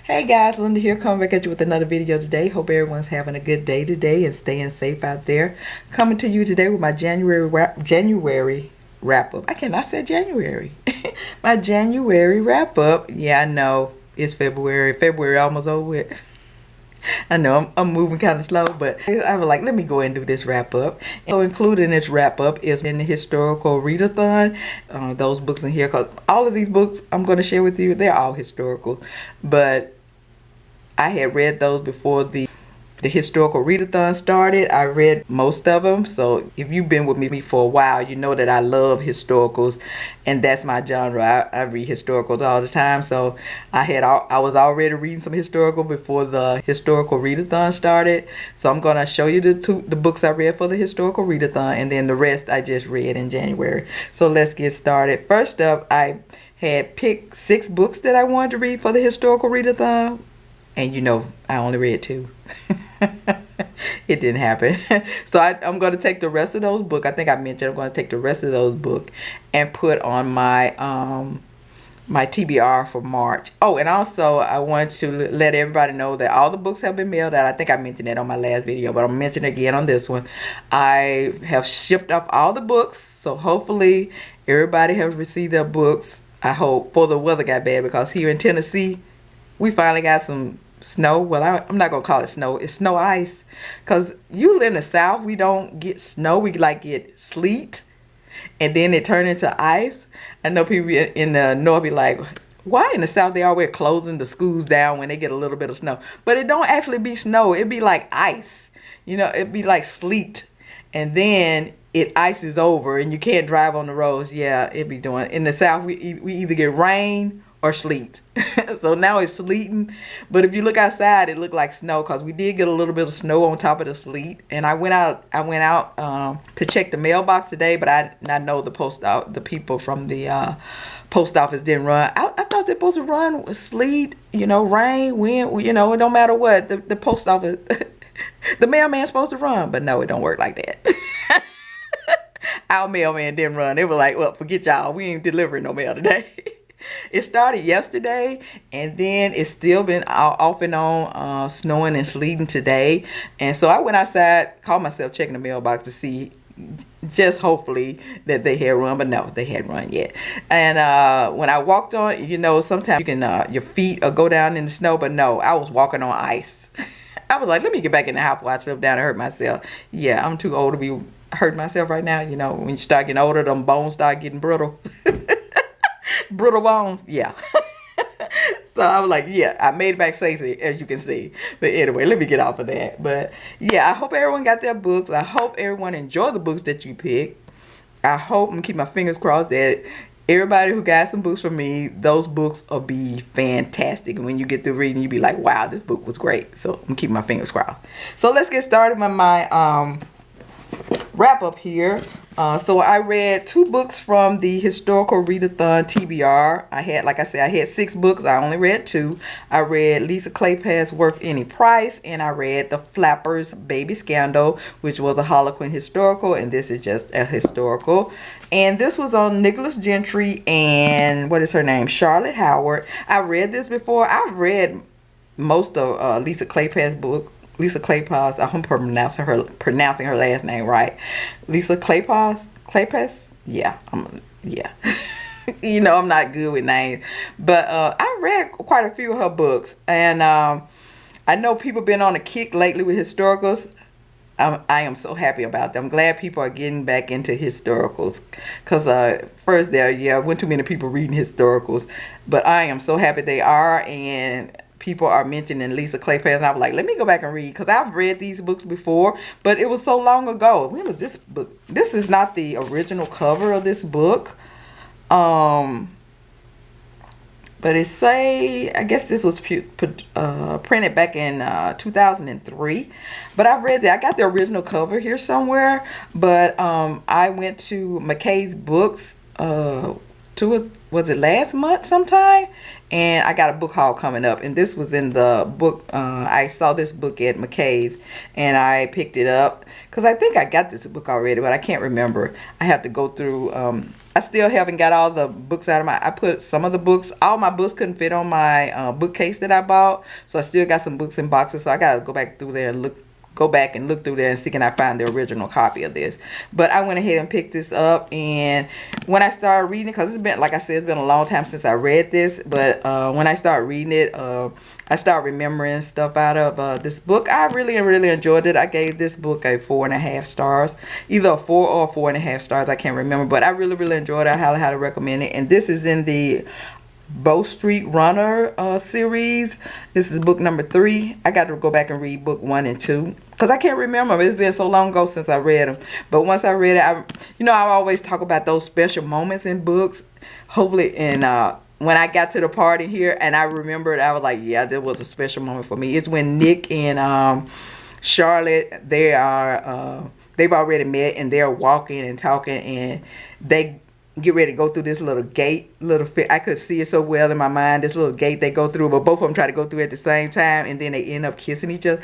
Hey guys, Linda here, coming back at you with another video today. Hope everyone's having a good day today and staying safe out there. Coming to you today with my January wrap up. I cannot say January. My January wrap up. Yeah, I know it's February. February almost over with. I know I'm moving kind of slow, but I was like, let me go ahead and do this wrap up. So included in this wrap up is in the historical readathon. Those books in here, because all of these books I'm going to share with you, they're all historical, but I had read those before the historical readathon started. I read most of them, so if you've been with me for a while, you know that I love historicals, and that's my genre. I read historicals all the time, so I was already reading some historical before the historical readathon started. So I'm gonna show you the books I read for the historical readathon, and then the rest I just read in January. So let's get started. First up, I had picked 6 books that I wanted to read for the historical readathon. And you know, I only read 2. It didn't happen. So I'm going to take the rest of those books. I think I mentioned I'm going to take the rest of those books and put on my my TBR for March. Oh, and also I want to let everybody know that all the books have been mailed out. I think I mentioned that on my last video, but I'm mentioning it again on this one. I have shipped off all the books, so hopefully everybody has received their books. I hope, before the weather got bad, because here in Tennessee we finally got some snow. Well, I'm not gonna call it snow. It's snow ice, because usually in the South we don't get snow. We like get sleet, and then it turn into ice. I know people in the North be like, why in the South they always closing the schools down when they get a little bit of snow? But it don't actually be snow. It be like ice. You know, it be like sleet, and then it ices over, and you can't drive on the roads. Yeah, it be doing. In the South we either get rain or sleet. So now it's sleeting, but if you look outside, it looked like snow, because we did get a little bit of snow on top of the sleet. And I went out to check the mailbox today, but I know the people from the post office didn't run. I thought they're supposed to run with sleet, you know, rain, wind, you know, it don't matter what, the post office the mailman's supposed to run, but no, it don't work like that. Our mailman didn't run. They were like, well, forget y'all, we ain't delivering no mail today. It started yesterday, and then it's still been off and on snowing and sleeting today. And so I went outside, called myself checking the mailbox to see, just hopefully that they had run, but no, they hadn't run yet. And when I walked on, you know, sometimes you can your feet go down in the snow, but no, I was walking on ice. I was like, let me get back in the house before I slip down and hurt myself. Yeah, I'm too old to be hurting myself right now. You know, when you start getting older, them bones start getting brittle. Brittle bones, yeah. So I was like, yeah, I made it back safely, as you can see. But anyway, let me get off of that. But yeah, I hope everyone got their books. I hope everyone enjoyed the books that you picked. I hope, I'm gonna keep my fingers crossed that everybody who got some books from me, those books will be fantastic. And when you get through reading, you'll be like, wow, this book was great. So I'm gonna keep my fingers crossed. So let's get started with my wrap up here. So I read 2 books from the historical readathon TBR. Like I said, I had 6 books. I only read 2. I read Lisa Kleypas' Worth Any Price, and I read The Flapper's Baby Scandal, which was a Harlequin Historical, and this is just a historical. And this was on Nicholas Gentry and, what is her name, Charlotte Howard. I read this before. I've read most of Lisa Kleypas' book. Lisa Kleypas, I hope I'm pronouncing her last name right. Lisa Kleypas? Yeah, yeah. You know, I'm not good with names. But I read quite a few of her books. And I know people been on a kick lately with historicals. I am so happy about them. I'm glad people are getting back into historicals. Because first there weren't too many people reading historicals. But I am so happy they are. And people are mentioning Lisa Kleypas, and I was like, let me go back and read, because I've read these books before, but it was so long ago. When was this book? This is not the original cover of this book. But it say, I guess this was printed back in 2003. But I read that. I got the original cover here somewhere, but I went to McKay's Books was it last month sometime? And I got a book haul coming up, and this was in the book. I saw this book at McKay's, and I picked it up because I think I got this book already, but I can't remember. I have to go through. I still haven't got all the books out of my. I put some of the books. All my books couldn't fit on my bookcase that I bought, so I still got some books in boxes. So I gotta go back through there and look through there and see can I find the original copy of this. But I went ahead and picked this up, and when I started reading it, because it's been, like I said, it's been a long time since I read this, but when I started reading it, I started remembering stuff out of this book. I really enjoyed it. I gave this book a 4.5 stars, either a 4 or 4.5 stars, I can't remember, but I really enjoyed it. I highly recommend it. And this is in the Bow Street Runner series. This is book number 3. I got to go back and read book 1 and 2 because I can't remember. It's been so long ago since I read them. But once I read it, I always talk about those special moments in books. Hopefully, and when I got to the party here and I remembered, I was like, yeah, there was a special moment for me. It's when Nick and Charlotte, they've already met and they're walking and talking, and they get ready to go through this little gate. I could see it so well in my mind, this little gate they go through, but both of them try to go through at the same time, and then they end up kissing each other.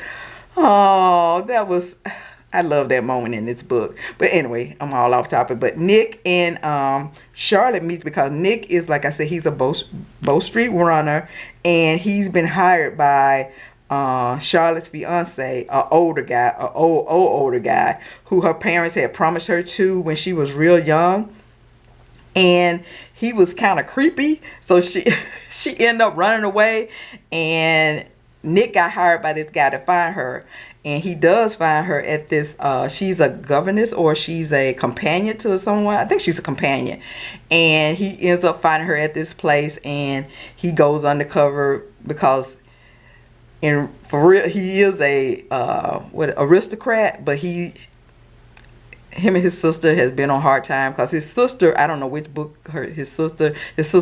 Oh, I love that moment in this book. But anyway, I'm all off topic. But Nick and Charlotte meets because Nick is, like I said, he's a Bow Street Runner, and he's been hired by Charlotte's fiance, an older guy, who her parents had promised her to when she was real young. And he was kind of creepy, so she ended up running away, and Nick got hired by this guy to find her, and he does find her at this, she's a governess or she's a companion to someone. I think she's a companion, and he ends up finding her at this place, and he goes undercover because for real, he is a aristocrat, but him and his sister has been on hard time because his sister, I don't know which book his sister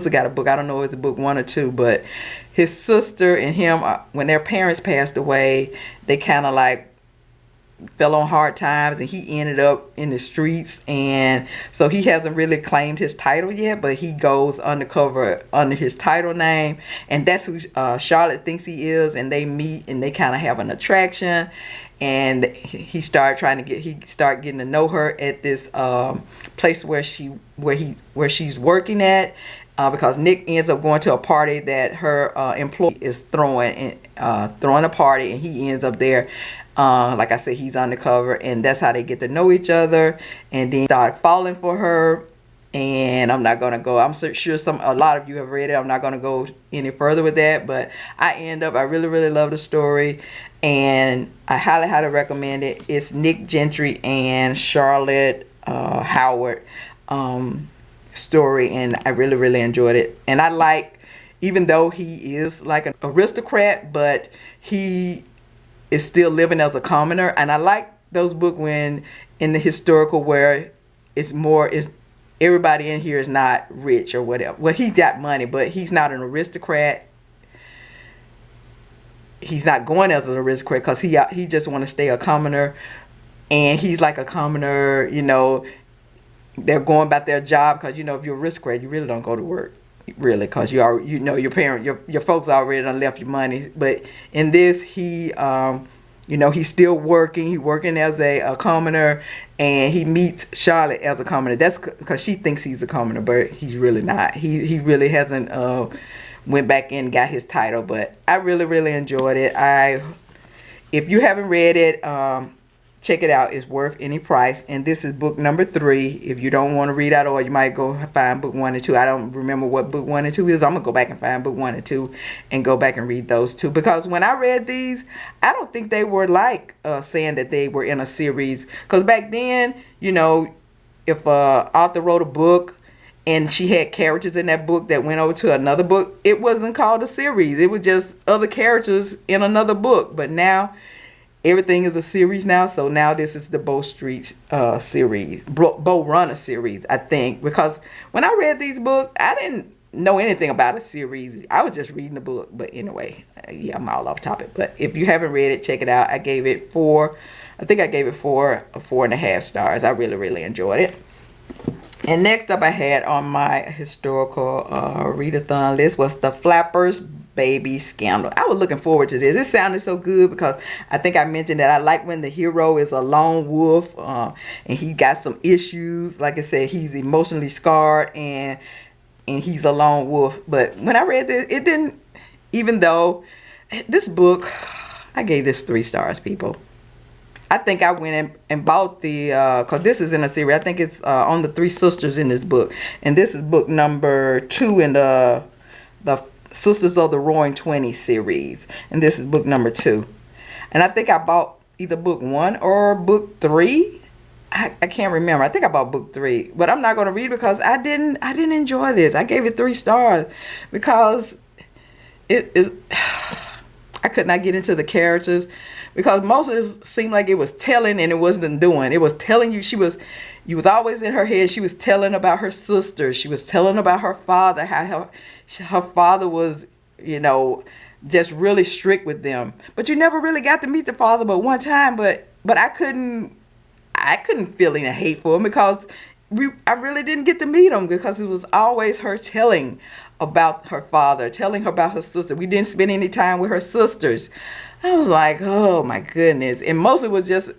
got a book. I don't know if it's book 1 or 2, but his sister and him, when their parents passed away, they kind of like fell on hard times, and he ended up in the streets, and so he hasn't really claimed his title yet, but he goes undercover under his title name, and that's who Charlotte thinks he is, and they meet and they kind of have an attraction, and he started getting to know her at this place where she's working at, because Nick ends up going to a party that her employee is throwing a party, and he ends up there. Like I said, he's undercover, and that's how they get to know each other, and then start falling for her. And I'm not gonna go. I'm sure a lot of you have read it. I'm not gonna go any further with that. But I really love the story, and I highly recommend it. It's Nick Gentry and Charlotte Howard story, and I really enjoyed it. And I like, even though he is like an aristocrat, but he is still living as a commoner, and I like those books when in the historical where it's everybody in here is not rich or whatever. Well, he got money, but he's not an aristocrat. He's not going as an aristocrat because he just want to stay a commoner, and he's like a commoner. They're going about their job because if you're an aristocrat, you really don't go to work. Really, because your parent, your folks already done left you money. But in this, he's still working. He's working as a commoner, and he meets Charlotte as a commoner. That's because she thinks he's a commoner, but he's really not. He really hasn't went back in and got his title. But I really enjoyed it. If you haven't read it, check it out. It's worth any price. And this is book number 3. If you don't want to read out, or you might go find book 1 and 2. I don't remember what book 1 and 2 is. I'm going to go back and find book 1 and 2 and go back and read those 2. Because when I read these, I don't think they were like saying that they were in a series. Because back then, if author wrote a book and she had characters in that book that went over to another book, it wasn't called a series. It was just other characters in another book. But now everything is a series now, so now this is the Bow Street series, Bow Runner series, I think. Because when I read these books, I didn't know anything about a series. I was just reading the book. But anyway, yeah, I'm all off topic. But if you haven't read it, check it out. I gave it 4. I think I gave it 4.5 stars. I really enjoyed it. And next up I had on my historical readathon list was the Flappers Baby Scandal. I was looking forward to this. It sounded so good because I think I mentioned that I like when the hero is a lone wolf and he got some issues. Like I said, he's emotionally scarred and he's a lone wolf. But when I read this, it didn't, even though this book, I gave this 3 stars, people. I think I went and bought the, because this is in a series. I think it's on the 3 sisters in this book. And this is book number 2 in the Sisters of the Roaring 20 series. And this is book number 2. And I think I bought either book 1 or book 3. I can't remember. I think I bought book 3. But I'm not going to read because I didn't enjoy this. I gave it 3 stars because I could not get into the characters. Because most of it seemed like it was telling and it wasn't doing. It was telling you, you was always in her head. She was telling about her sister. She was telling about her father, how her father was, you know, just really strict with them. But you never really got to meet the father but one time. But I couldn't feel any hate for him because I really didn't get to meet him because it was always her telling about her father, telling her about her sister. We didn't spend any time with her sisters. I was like, oh my goodness. And mostly was just,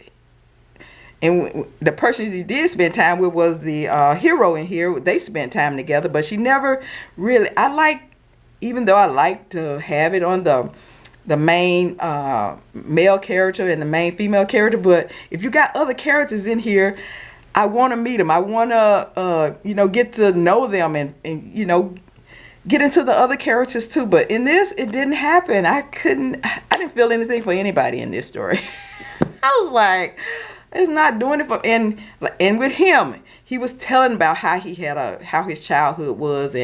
and the person he did spend time with was the hero in here. They spent time together, but she never really, even though I like to have it on the main male character and the main female character, but if you got other characters in here, I want to meet them. I want to, get to know them and get into the other characters too. But in this, it didn't happen. I didn't feel anything for anybody in this story. I was like, it's not doing it for, and with him, he was telling about how he had how his childhood was,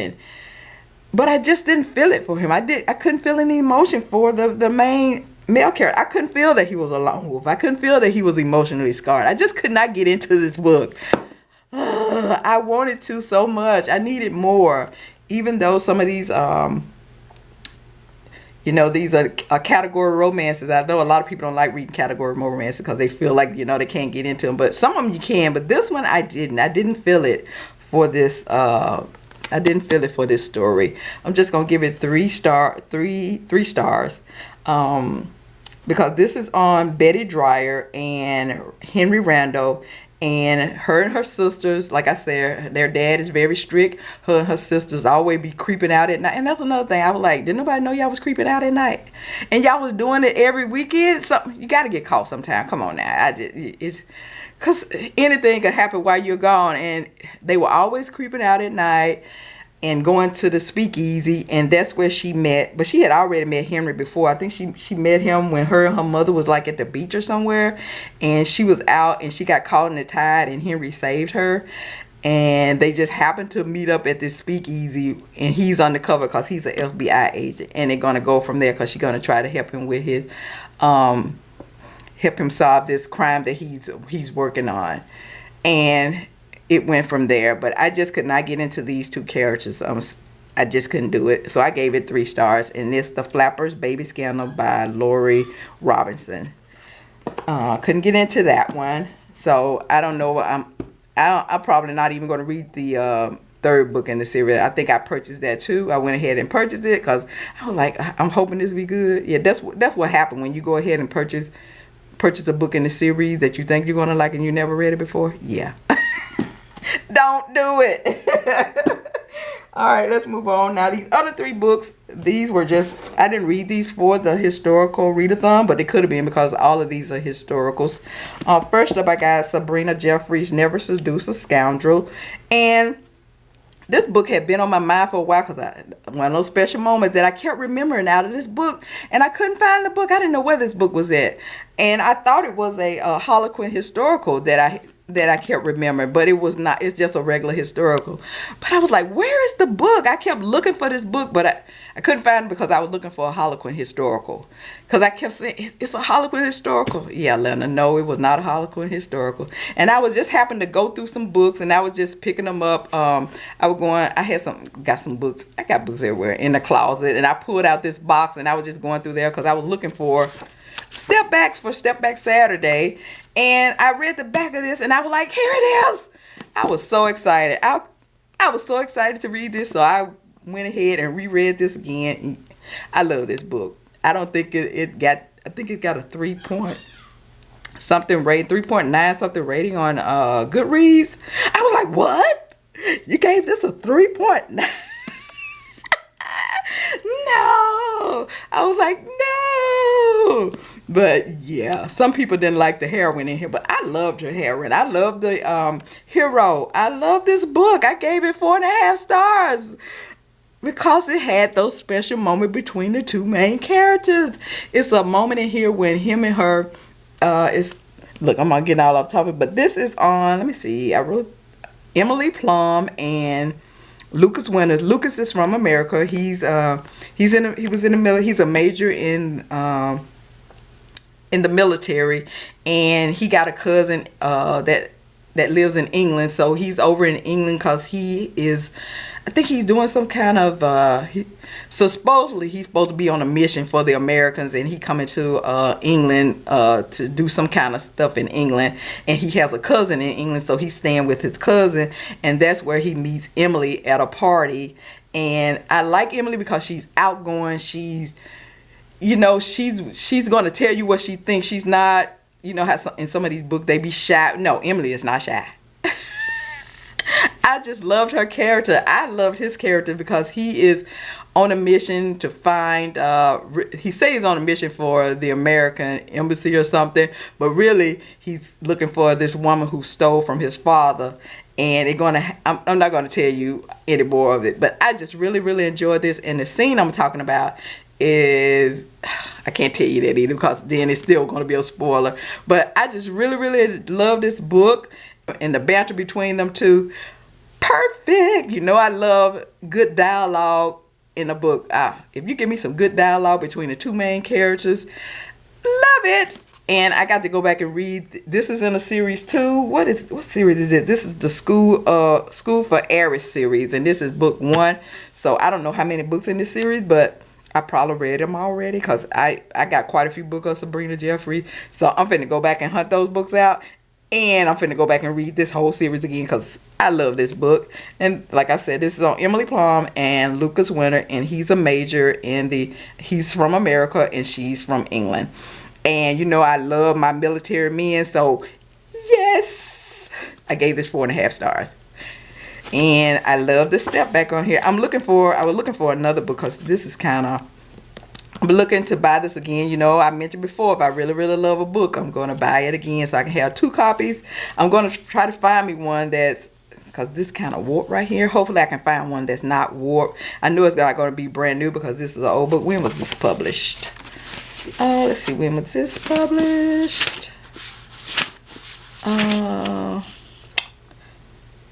but I just didn't feel it for him. I couldn't feel any emotion for the main male character. I couldn't feel that he was a lone wolf. I couldn't feel that he was emotionally scarred. I just could not get into this book. I wanted to so much. I needed more. Even though some of these, these are category romances. I know a lot of people don't like reading category romances because they feel like, they can't get into them. But some of them you can. But this one I didn't. I didn't feel it for this. I didn't feel it for this story. I'm just going to give it 3 stars. Because this is on Betty Dreyer and Henry Randall. And her sisters, like I said, their dad is very strict. Her and her sisters always be creeping out at night. And that's another thing. I was like, did nobody know y'all was creeping out at night? And y'all was doing it every weekend? You got to get caught sometime. Come on now. Because anything could happen while you're gone. And they were always creeping out at night and going to the speakeasy, and that's where she met. But she had already met Henry before. I think she met him when her and her mother was like at the beach or somewhere, and she was out and she got caught in the tide and Henry saved her, and they just happened to meet up at this speakeasy, and he's undercover because he's an FBI agent, and they're going to go from there because she's going to try to help him with his help him solve this crime that he's working on. And it went from there, but I just could not get into these 2 characters. I just couldn't do it. So I gave it 3 stars, and it's The Flappers Baby Scandal by Lori Robinson. Couldn't get into that one, so I don't know. I'm probably not even going to read the 3rd book in the series. I think I purchased that too. I went ahead and purchased it because I was like, I'm hoping this will be good. Yeah, that's what happened when you go ahead and purchase a book in the series that you think you're going to like and you never read it before. Yeah. Don't do it. All right, let's move on. Now, these other 3 books, these were just, I didn't read these for the historical readathon, but it could have been because all of these are historicals. First up, I got Sabrina Jeffries, Never Seduce a Scoundrel. And this book had been on my mind for a while because one of those special moments that I kept remembering out of this book, and I couldn't find the book. I didn't know where this book was at. And I thought it was a Harlequin Historical that I kept remembering, but it was not. It's just a regular historical. But I was like, where is the book? I kept looking for this book, but I couldn't find it because I was looking for a Harlequin Historical. Because I kept saying, it's a Harlequin Historical. Yeah, Lena, no, it was not a Harlequin Historical. And I was just happened to go through some books, and I was just picking them up. I got some books. I got books everywhere in the closet, and I pulled out this box, and I was just going through there because I was looking for Step Backs for Step Back Saturday. And I read the back of this, and I was like, here it is. I was so excited. I was so excited to read this, so I went ahead and reread this again. I love this book. I don't think it got, I think it got a 3.9 something rating on Goodreads. I was like, what? You gave this a 3.9? No. I was like, no. But yeah, some people didn't like the heroine in here, but I loved her heroine. I loved the hero. I love this book. I gave it 4.5 stars because it had those special moments between the two main characters. It's a moment in here when him and her look, I'm gonna get all off topic, but this is on, let me see, I wrote Emily Plum and Lucas Winters. Lucas is from America. He was in the military. He's a major in the military, and he got a cousin that lives in England. So he's over in England because he is, I think he's doing some kind of so supposedly he's supposed to be on a mission for the Americans, and he coming to England to do some kind of stuff in England, and he has a cousin in England, so he's staying with his cousin, and that's where he meets Emily at a party. And I like Emily because she's outgoing. She's, you know, she's going to tell you what she thinks. She's not, you know, how in some of these books they be shy. No, Emily is not shy. I just loved her character. I loved his character because he is on a mission to find, he says he's on a mission for the American embassy or something, but really he's looking for this woman who stole from his father. And I'm not going to tell you any more of it, but I just really, really enjoyed this. And the scene I'm talking about is, I can't tell you that either because then it's still going to be a spoiler. But I just really, really love this book and the banter between them two. Perfect. You know, I love good dialogue in a book. If you give me some good dialogue between the two main characters, love it. And I got to go back and read. This is in a series 2. What series is it? This is the School for Heiresses series, and this is book 1. So I don't know how many books in this series, but I probably read them already because I got quite a few books of Sabrina Jeffries. So I'm finna go back and hunt those books out. And I'm finna go back and read this whole series again because I love this book. And like I said, this is on Emily Plum and Lucas Winter. And he's a major he's from America and she's from England. And you know I love my military men. So yes, I gave this 4.5 stars. And I love the step back on here. I was looking for another book because this is kind of, I'm looking to buy this again. You know, I mentioned before, if I really, really love a book, I'm going to buy it again so I can have 2 copies. I'm going to try to find me one that's, because this kind of warped right here. Hopefully I can find one that's not warped. I know it's not going to be brand new because this is an old book. When was this published? Let's see, when was this published?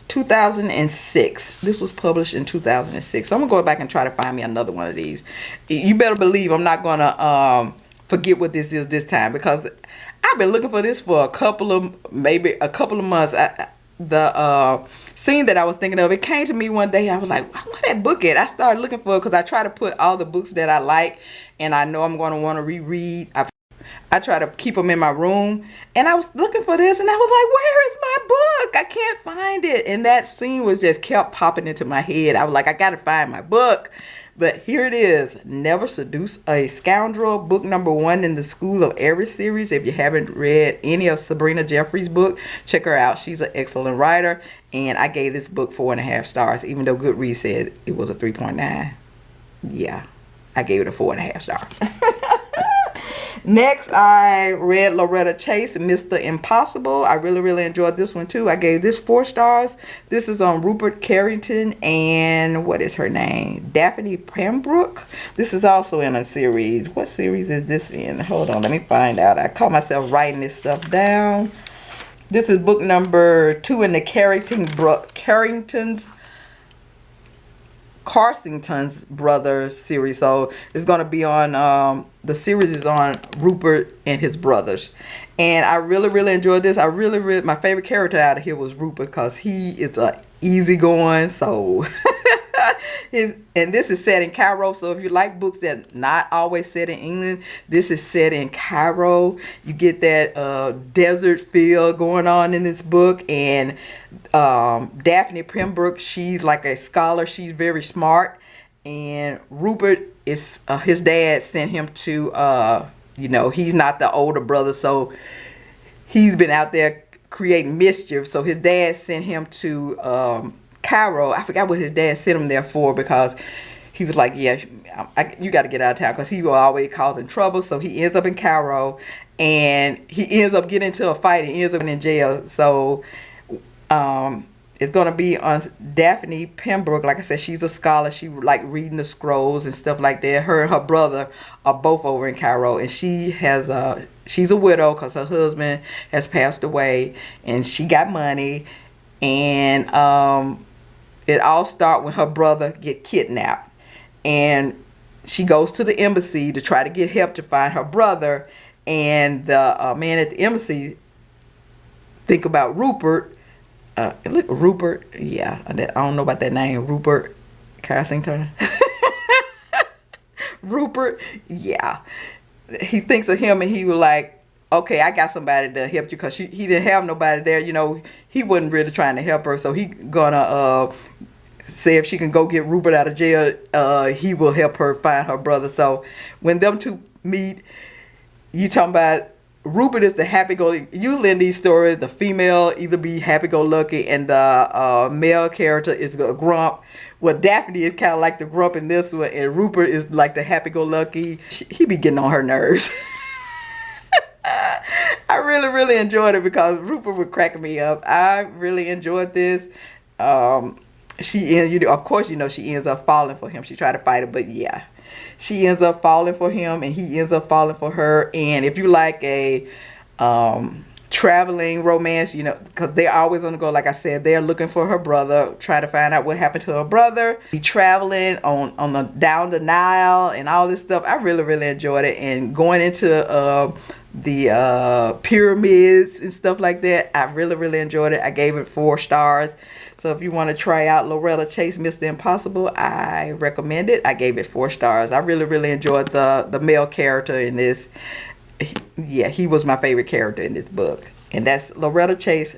2006. This was published in 2006. So I'm gonna go back and try to find me another one of these. You better believe I'm not gonna forget what this is this time because I've been looking for this for maybe a couple of months. The scene that I was thinking of, it came to me one day. I was like, where that book at? I started looking for it because I try to put all the books that I like and I know I'm going to want to reread. I try to keep them in my room, and I was looking for this, and I was like, where is my book? I can't find it. And that scene was just kept popping into my head. I was like, I got to find my book. But here it is, Never Seduce a Scoundrel, book number 1 in the School of Heiresses series. If you haven't read any of Sabrina Jeffries' book, check her out. She's an excellent writer, and I gave this book 4.5 stars, even though Goodreads said it was a 3.9. Yeah, I gave it a 4.5 star. Next, I read Loreta Chase, Mr. Impossible. I really, really enjoyed this one too. I gave this 4 stars. This is on Rupert Carrington and what is her name? Daphne Pembroke. This is also in a series. What series is this in? Hold on, let me find out. I caught myself writing this stuff down. This is book number 2 in the Carsington's Brothers series. So it's going to be on, the series is on Rupert and his brothers. And I really, really enjoyed this. My favorite character out of here was Rupert because he is easygoing. So And this is set in Cairo, so if you like books that not always set in England, this is set in Cairo. You get that desert feel going on in this book. And Daphne Pembroke, she's like a scholar. She's very smart. And Rupert is his dad sent him to he's not the older brother, so he's been out there creating mischief. So his dad sent him to Cairo. I forgot what his dad sent him there for, because he was like, yeah, you got to get out of town, because he was always causing trouble. So he ends up in Cairo, and he ends up getting into a fight and ends up in jail. So it's going to be on Daphne Pembroke. Like I said, she's a scholar. She like reading the scrolls and stuff like that. Her and her brother are both over in Cairo, and she's a widow because her husband has passed away, and she got money. And it all starts when her brother get kidnapped, and she goes to the embassy to try to get help to find her brother. And the man at the embassy think about Rupert. Rupert, yeah, I don't know about that name, Rupert Cassington. Rupert, yeah. He thinks of him, and he was like, okay, I got somebody to help you, because he didn't have nobody there. He wasn't really trying to help her, so he gonna say if she can go get Rupert out of jail, he will help her find her brother. So when them two meet, you talking about Rupert is the happy-go-lucky. Usually in these stories, the female either be happy-go-lucky and the male character is a grump. Well, Daphne is kind of like the grump in this one, and Rupert is like the happy-go-lucky. He be getting on her nerves. I really, really enjoyed it because Rupert was cracking me up. I really enjoyed this. Of course, she ends up falling for him. She tried to fight him, but yeah. She ends up falling for him, and he ends up falling for her. And if you like a traveling romance, because they're always on the go, like I said, they're looking for her brother, trying to find out what happened to her brother. Be traveling on down the Nile and all this stuff. I really, really enjoyed it. And going into the pyramids and stuff like that, I really, really enjoyed it. I gave it 4 stars. So if you want to try out Loreta Chase, Mr. Impossible, I recommend it. I gave it 4 stars. I really, really enjoyed the male character in this. Yeah, he was my favorite character in this book. And that's Loreta Chase.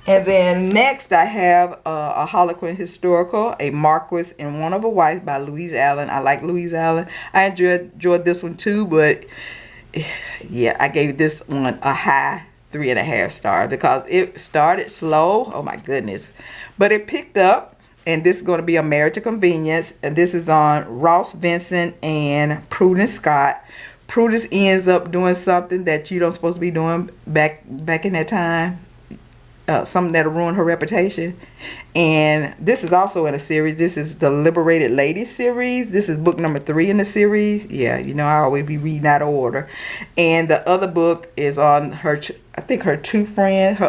And then next I have a Harlequin Historical, A Marquis and One of a Wife by Louise Allen. I like Louise Allen. I enjoyed this one too, but yeah, I gave this one a high 3.5 stars because it started slow. Oh my goodness. But it picked up, and this is going to be a Married to Convenience, and this is on Ross Vincent and Prudence Scott. Prudence ends up doing something that you don't supposed to be doing back in that time. Something that'll ruin her reputation. And this is also in a series. This is the Liberated Ladies series. This is book number 3 in the series. Yeah, I always be reading out of order. And the other book is on her, I think her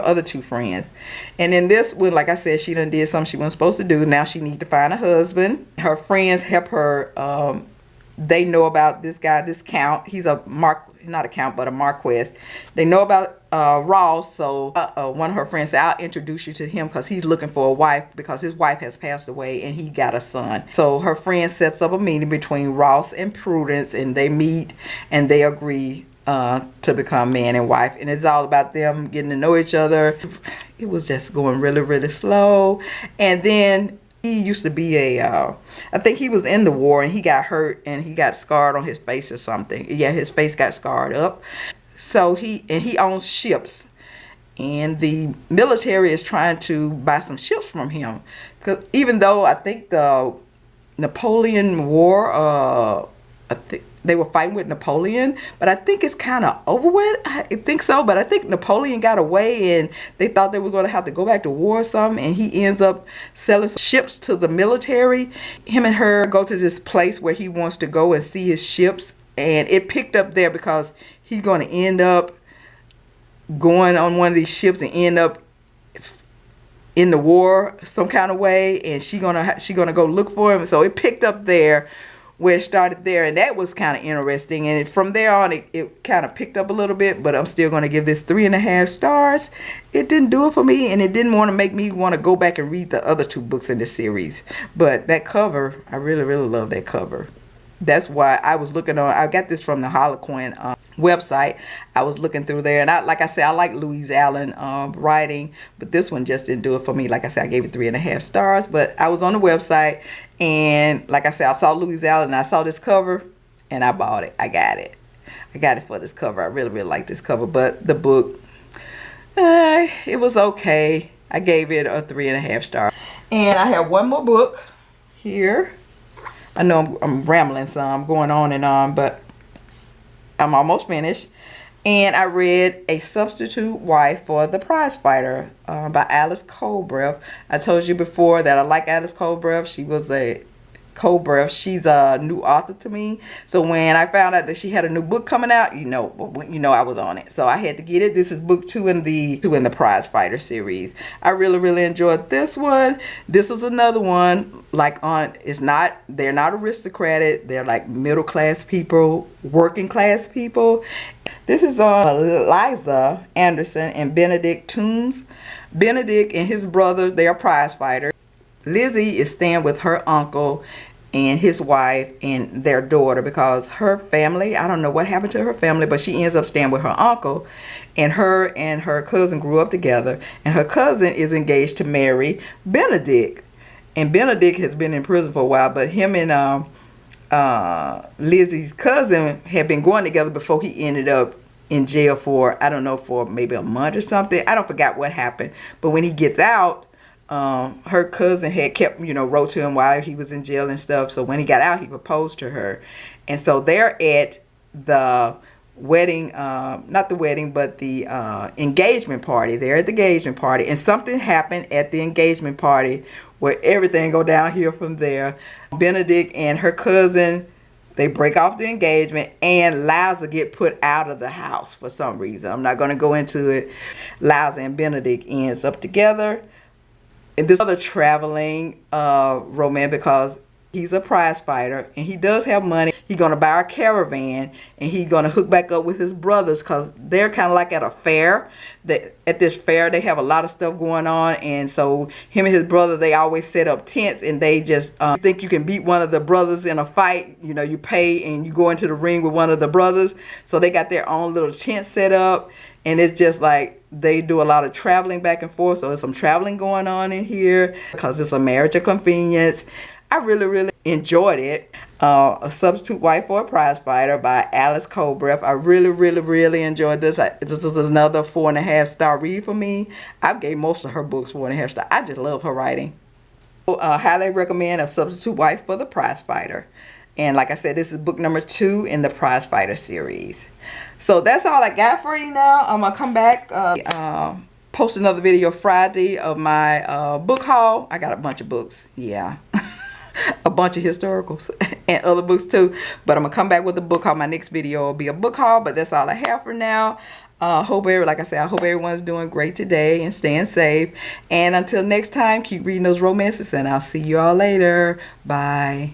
other two friends. And in this one, like I said, she done did something she wasn't supposed to do. Now she needs to find a husband. Her friends help her. They know about this guy, this count. He's not a count, but a marquess. They know about Ross, so one of her friends said, I'll introduce you to him because he's looking for a wife because his wife has passed away and he got a son. So her friend sets up a meeting between Ross and Prudence, and they meet and they agree to become man and wife. And it's all about them getting to know each other. It was just going really, really slow. And then he used to be I think he was in the war and he got hurt and he got scarred on his face or something. Yeah, his face got scarred up. So he owns ships, and the military is trying to buy some ships from him. Cause even though I think the Napoleon War, I think they were fighting with Napoleon, but I think it's kind of over with. I think so, but I think Napoleon got away and they thought they were going to have to go back to war or something, and he ends up selling ships to the military. Him and her go to this place where he wants to go and see his ships, and it picked up there because he's going to end up going on one of these ships and end up in the war some kind of way, and she gonna go look for him. So it picked up there where it started there, and that was kind of interesting. And from there on, it kind of picked up a little bit, but I'm still going to give this 3.5 stars. It didn't do it for me, and it didn't want to make me want to go back and read the other 2 books in the series. But that cover, I really, really love that cover. That's why I was looking on, I got this from the Harlequin website. I was looking through there, and like I said, I like Louise Allen writing, but this one just didn't do it for me. Like I said, I gave it 3.5 stars, but I was on the website, and like I said, I saw Louise Allen, and I saw this cover, and I bought it. I got it. I got it for this cover. I really, really like this cover, but the book, it was okay. I gave it a 3.5 stars. And I have one more book here. I know I'm rambling some, I'm going on and on, but I'm almost finished. And I read A Substitute Wife for the Prizefighter by Alice Coldbreath. I told you before that I like Alice Coldbreath. She's a new author to me. So when I found out that she had a new book coming out, you know I was on it. So I had to get it. This is book 2 in the Prizefighter series. I really, really enjoyed this one. This is another one they're not aristocratic. They're like middle class people, working class people. This is on Liza Anderson and Benedict Toombs. Benedict and his brother, they are prize fighters. Lizzie is staying with her uncle and his wife and their daughter because her family, I don't know what happened to her family, but she ends up staying with her uncle. And her cousin grew up together, and her cousin is engaged to marry Benedict. And Benedict has been in prison for a while, but him and Lizzie's cousin had been going together before he ended up in jail for, I don't know, for maybe a month or something. I don't forget what happened. But when he gets out, her cousin had kept, wrote to him while he was in jail and stuff. So when he got out, he proposed to her. And so they're at the wedding, not the wedding, but the engagement party. They're at the engagement party. And something happened at the engagement party where everything go downhill from there. Benedict and her cousin, they break off the engagement, and Liza get put out of the house for some reason. I'm not going to go into it. Liza and Benedict ends up together. And this other traveling romance, because he's a prize fighter and he does have money. He's going to buy a caravan, and he's going to hook back up with his brothers because they're kind of like at a fair. At this fair, they have a lot of stuff going on. And so him and his brother, they always set up tents, and they just think you can beat one of the brothers in a fight. You pay and you go into the ring with one of the brothers. So they got their own little tent set up. And it's just like they do a lot of traveling back and forth. So there's some traveling going on in here because it's a marriage of convenience. I really, really enjoyed it. A Substitute Wife for a Prize Fighter by Alice Coldbreath. I really, really, really enjoyed this. This is another 4.5 star read for me. I gave most of her books 4.5 stars. I just love her writing. Highly recommend A Substitute Wife for the Prize Fighter. And like I said, this is book number 2 in the Prizefighter series. So that's all I got for you now. I'm going to come back, post another video Friday of my book haul. I got a bunch of books. Yeah. A bunch of historicals and other books too. But I'm going to come back with a book haul. My next video will be a book haul. But that's all I have for now. Like I said, I hope everyone's doing great today and staying safe. And until next time, keep reading those romances, and I'll see you all later. Bye.